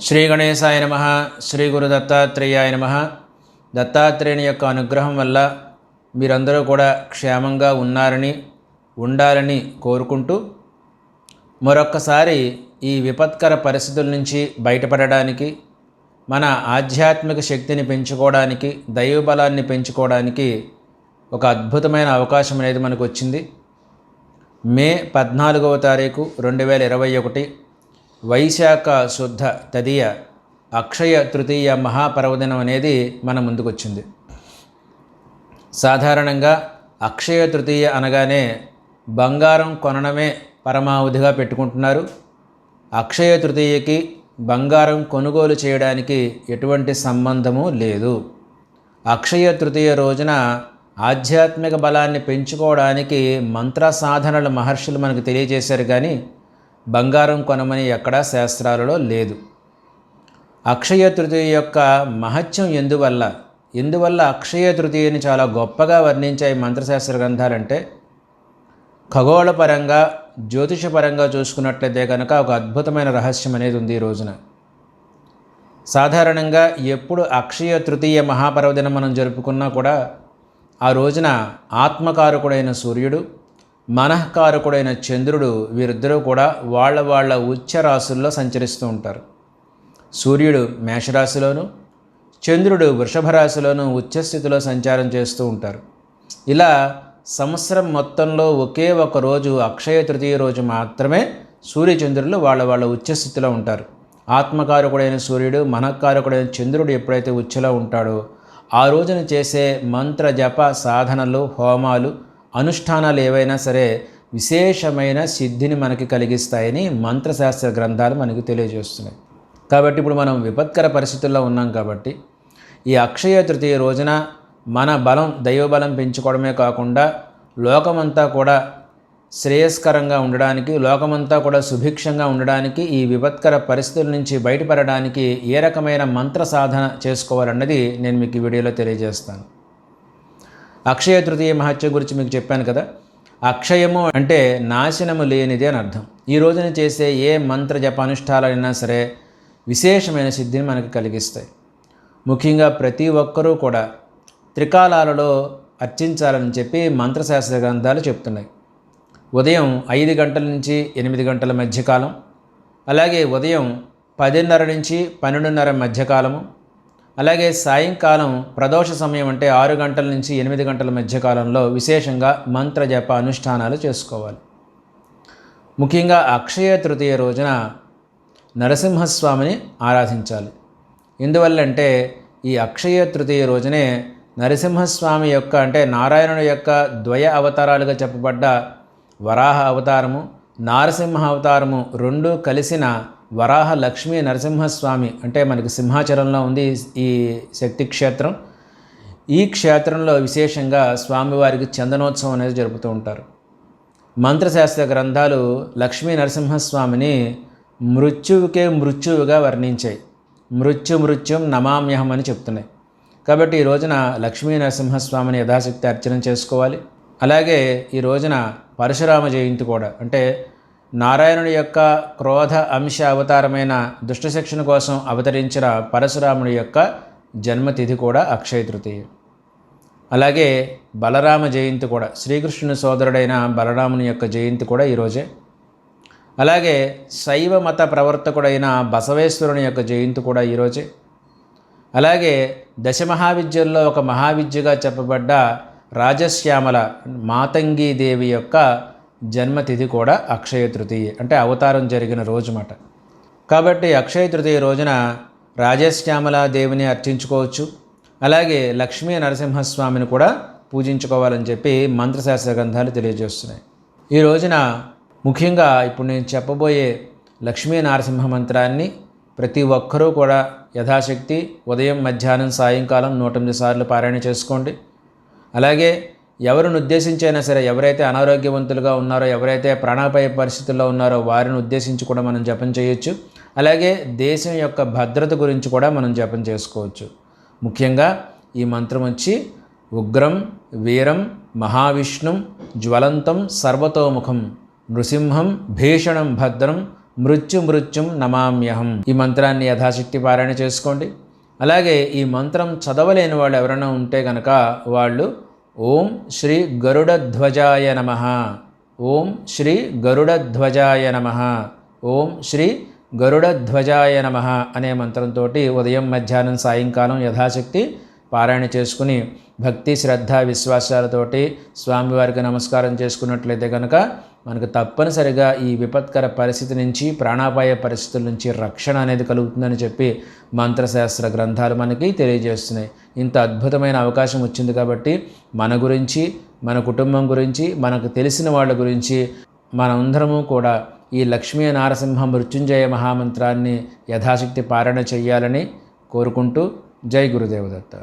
శ్రీ గణేశాయ నమః. శ్రీ గురు దత్తాత్రేయాయ నమః. దత్తాత్రేయుని యొక్క అనుగ్రహం వల్ల మీరందరూ కూడా క్షేమంగా ఉండాలని కోరుకుంటూ మరొక్కసారి ఈ విపత్కర పరిస్థితుల నుంచి బయటపడడానికి, మన ఆధ్యాత్మిక శక్తిని పెంచుకోవడానికి, దైవబలాన్ని పెంచుకోవడానికి ఒక అద్భుతమైన అవకాశం అనేది మనకు వచ్చింది. మే 14వ తారీఖు 2021 వైశాఖ శుద్ధ తదియ అక్షయ తృతీయ మహాపర్వదినం అనేది మన ముందుకొచ్చింది. సాధారణంగా అక్షయ తృతీయ అనగానే బంగారం కొనడమే పరమావధిగా పెట్టుకుంటున్నారు. అక్షయ తృతీయకి బంగారం కొనుగోలు చేయడానికి ఎటువంటి సంబంధము లేదు. అక్షయ తృతీయ రోజున ఆధ్యాత్మిక బలాన్ని పెంచుకోవడానికి మంత్ర సాధనలు మహర్షులు మనకు తెలియజేశారు, కానీ బంగారం కొనమని ఎక్కడా శాస్త్రాలలో లేదు. అక్షయ తృతీయ యొక్క మహత్యం ఎందువల్ల అక్షయ తృతీయని చాలా గొప్పగా వర్ణించాయి మంత్రశాస్త్ర గ్రంథాలంటే, ఖగోళపరంగా జ్యోతిషపరంగా చూసుకున్నట్లయితే కనుక ఒక అద్భుతమైన రహస్యం అనేది ఉంది ఈ రోజున. సాధారణంగా ఎప్పుడు అక్షయ తృతీయ మహాపర్వదినం మనం జరుపుకున్నా కూడా ఆ రోజున ఆత్మకారకుడైన సూర్యుడు, మనఃకారకుడైన చంద్రుడు, వీరిద్దరూ కూడా వాళ్ళ ఉచ్చ రాశుల్లో సంచరిస్తూ ఉంటారు. సూర్యుడు మేషరాశిలోను, చంద్రుడు వృషభ రాశిలోను ఉచ్చస్థితిలో సంచారం చేస్తూ ఉంటారు. ఇలా సంవత్సరం మొత్తంలో ఒకే ఒక రోజు అక్షయ తృతీయ రోజు మాత్రమే సూర్యచంద్రులు వాళ్ళ ఉచ్చస్థితిలో ఉంటారు. ఆత్మకారకుడైన సూర్యుడు, మనఃకారకుడైన చంద్రుడు ఎప్పుడైతే ఉచ్చలో ఉంటాడో ఆ రోజున చేసే మంత్ర జప సాధనలు, హోమాలు, అనుష్ఠానాలు ఏవైనా సరే విశేషమైన సిద్ధిని మనకి కలిగిస్తాయని మంత్రశాస్త్ర గ్రంథాలు మనకు తెలియజేస్తున్నాయి. కాబట్టి ఇప్పుడు మనం విపత్కర పరిస్థితుల్లో ఉన్నాం కాబట్టి ఈ అక్షయ తృతీయ రోజున మన బలం, దైవబలం పెంచుకోవడమే కాకుండా లోకమంతా కూడా శ్రేయస్కరంగా ఉండడానికి, లోకమంతా కూడా సుభిక్షంగా ఉండడానికి, ఈ విపత్కర పరిస్థితుల నుంచి బయటపడడానికి ఏ రకమైన మంత్ర సాధన చేసుకోవాలన్నది నేను మీకు ఈ వీడియోలో తెలియజేస్తాను. అక్షయ తృతీయ మహత్యం గురించి మీకు చెప్పాను కదా. అక్షయము అంటే నాశనము లేనిది అని అర్థం. ఈ రోజున చేసే ఏ మంత్ర జపానుష్ఠాలైనా సరే విశేషమైన సిద్ధిని మనకు కలిగిస్తాయి. ముఖ్యంగా ప్రతి ఒక్కరూ కూడా త్రికాలాలలో అర్చించాలని చెప్పి మంత్రశాస్త్ర గ్రంథాలు చెప్తున్నాయి. ఉదయం 5 గంటల నుంచి 8 గంటల మధ్యకాలం, అలాగే ఉదయం 10:30 నుంచి 12:30 మధ్యకాలము, అలాగే సాయంకాలం ప్రదోష సమయం అంటే 6 గంటల నుంచి 8 గంటల మధ్యకాలంలో విశేషంగా మంత్ర జప అనుష్ఠానాలు చేసుకోవాలి. ముఖ్యంగా అక్షయ తృతీయ రోజున నరసింహస్వామిని ఆరాధించాలి. ఎందువల్లంటే ఈ అక్షయ తృతీయ రోజునే నరసింహస్వామి యొక్క అంటే నారాయణుడి యొక్క ద్వయ అవతారాలుగా చెప్పబడ్డ వరాహ అవతారము, నారసింహ అవతారము రెండూ కలిసిన వరాహ లక్ష్మీ నరసింహస్వామి అంటే మనకి సింహాచలంలో ఉంది ఈ శక్తి క్షేత్రం. ఈ క్షేత్రంలో విశేషంగా స్వామివారికి చందనోత్సవం అనేది జరుపుతూ ఉంటారు. మంత్రశాస్త్ర గ్రంథాలు లక్ష్మీ నరసింహస్వామిని మృత్యువుకే మృత్యువుగా వర్ణించాయి. మృత్యుం నమామ్యహం అని చెప్తున్నాయి. కాబట్టి ఈ రోజున లక్ష్మీ నరసింహస్వామిని యథాశక్తి అర్చన చేసుకోవాలి. అలాగే ఈ రోజున పరశురామ జయంతి కూడా, అంటే నారాయణుడి యొక్క క్రోధ అంశ అవతారమైన దుష్టశిక్షణ కోసం అవతరించిన పరశురాముడి యొక్క జన్మతిథి కూడా అక్షయ తృతీయ. అలాగే బలరామ జయంతి కూడా, శ్రీకృష్ణుని సోదరుడైన బలరాముని యొక్క జయంతి కూడా ఈరోజే. అలాగే శైవ మత ప్రవర్తకుడైన బసవేశ్వరుని యొక్క జయంతి కూడా ఈరోజే. అలాగే దశమహావిద్యల్లో ఒక మహావిద్యగా చెప్పబడ్డ రాజశ్యామల మాతంగీదేవి యొక్క జన్మతిథి కూడా అక్షయ తృతీయ, అంటే అవతారం జరిగిన రోజు మాట. కాబట్టి అక్షయ తృతీయ రోజున రాజశ్యామల దేవిని అర్చించుకోవచ్చు. అలాగే లక్ష్మీ నరసింహస్వామిని కూడా పూజించుకోవాలని చెప్పి మంత్రశాస్త్ర గ్రంథాలు తెలియజేస్తున్నాయి. ఈ రోజున ముఖ్యంగా ఇప్పుడు నేను చెప్పబోయే లక్ష్మీ నరసింహ మంత్రాన్ని ప్రతి ఒక్కరూ కూడా యథాశక్తి ఉదయం, మధ్యాహ్నం, సాయంకాలం 108 సార్లు పారాయణ చేసుకోండి. అలాగే ఎవరిని ఉద్దేశించైనా సరే, ఎవరైతే అనారోగ్యవంతులుగా ఉన్నారో, ఎవరైతే ప్రాణాపాయ పరిస్థితుల్లో ఉన్నారో వారిని ఉద్దేశించి కూడా మనం జపం చేయొచ్చు. అలాగే దేశం యొక్క భద్రత గురించి కూడా మనం జపం చేసుకోవచ్చు. ముఖ్యంగా ఈ మంత్రం వచ్చి ఉగ్రం వీరం మహావిష్ణుం జ్వలంతం సర్వతోముఖం నృసింహం భీషణం భద్రం మృత్యుం నమామ్యహం. ఈ మంత్రాన్ని యథాశక్తి పారాయణ చేసుకోండి. అలాగే ఈ మంత్రం చదవలేని వాళ్ళు ఎవరైనా ఉంటే కనుక వాళ్ళు ఓం శ్రీ గరుడధ్వజాయ నమః, ఓం శ్రీ గరుడధ్వజాయ నమః, ఓం శ్రీ గరుడధ్వజాయ నమః అనే మంత్రంతో ఉదయం మధ్యాహ్నం సాయంకాలం యథాశక్తి పారాయణ చేసుకుని భక్తి శ్రద్ధ విశ్వాసాలతోటి స్వామివారికి నమస్కారం చేసుకున్నట్లయితే కనుక మనకు తప్పనిసరిగా ఈ విపత్కర పరిస్థితి నుంచి, ప్రాణాపాయ పరిస్థితుల నుంచి రక్షణ అనేది కలుగుతుందని చెప్పి మంత్రశాస్త్ర గ్రంథాలు మనకి తెలియజేస్తున్నాయి. ఇంత అద్భుతమైన అవకాశం వచ్చింది కాబట్టి మన గురించి, మన కుటుంబం గురించి, మనకు తెలిసిన వాళ్ళ గురించి మనందరము కూడా ఈ లక్ష్మీ నారసింహ మృత్యుంజయ మహామంత్రాన్ని యథాశక్తి పారాయణ చేయాలని కోరుకుంటూ జై గురుదేవదత్త.